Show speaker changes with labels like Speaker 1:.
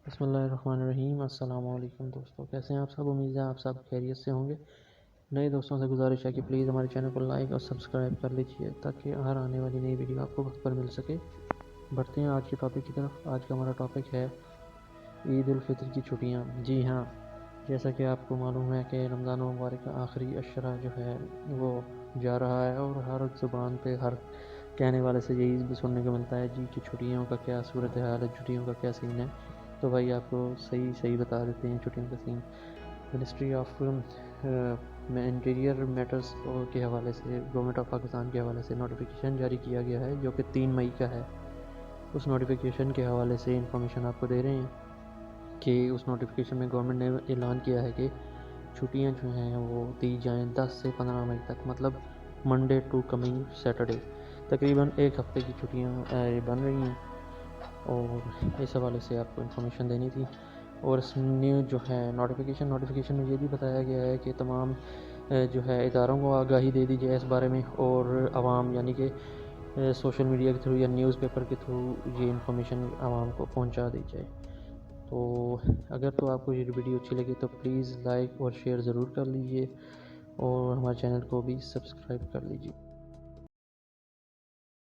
Speaker 1: بسم اللہ الرحمن الرحیم۔ السلام علیکم دوستوں، کیسے ہیں آپ سب؟ امید ہے آپ سب خیریت سے ہوں گے۔ نئے دوستوں سے گزارش ہے کہ پلیز ہمارے چینل کو لائک اور سبسکرائب کر لیجئے تاکہ ہر آنے والی نئی ویڈیو آپ کو وقت پر مل سکے۔ بڑھتے ہیں آج کے ٹاپک کی طرف۔ آج کا ہمارا ٹاپک ہے عید الفطر کی چھٹیاں۔ جی ہاں، جیسا کہ آپ کو معلوم ہے کہ رمضان المبارک کا آخری عشرہ جو ہے وہ جا رہا ہے، اور ہر زبان پہ ہر کہنے والے سے یہی بھی سننے کو ملتا ہے جی کہ چھٹیوں کا کیا صورتحال ہے، چھٹیوں کا کیا سین ہے۔ تو بھائی آپ کو صحیح بتا دیتے ہیں چھٹیوں کا سین۔ منسٹری آف انٹیریئر میٹرز کے حوالے سے، گورنمنٹ آف پاکستان کے حوالے سے نوٹیفیکیشن جاری کیا گیا ہے جو کہ 3 مئی کا ہے۔ اس نوٹیفیکیشن کے حوالے سے انفارمیشن آپ کو دے رہے ہیں کہ اس نوٹیفیکیشن میں گورنمنٹ نے اعلان کیا ہے کہ چھٹیاں جو ہیں وہ دی جائیں 10 سے 15 مئی تک، مطلب منڈے ٹو کمنگ سیٹرڈے، تقریباً ایک ہفتے کی چھٹیاں بن رہی ہیں، اور اس حوالے سے آپ کو انفارمیشن دینی تھی۔ اور اس نیو جو ہے نوٹیفیکیشن میں یہ بھی بتایا گیا ہے کہ تمام جو ہے اداروں کو آگاہی دے دی جائے اس بارے میں، اور عوام یعنی کہ سوشل میڈیا کے تھرو یا نیوز پیپر کے تھرو یہ انفارمیشن عوام کو پہنچا دی جائے۔ تو اگر تو آپ کو یہ ویڈیو اچھی لگی تو پلیز لائک اور شیئر ضرور کر لیجئے، اور ہمارے چینل کو بھی سبسکرائب کر لیجئے۔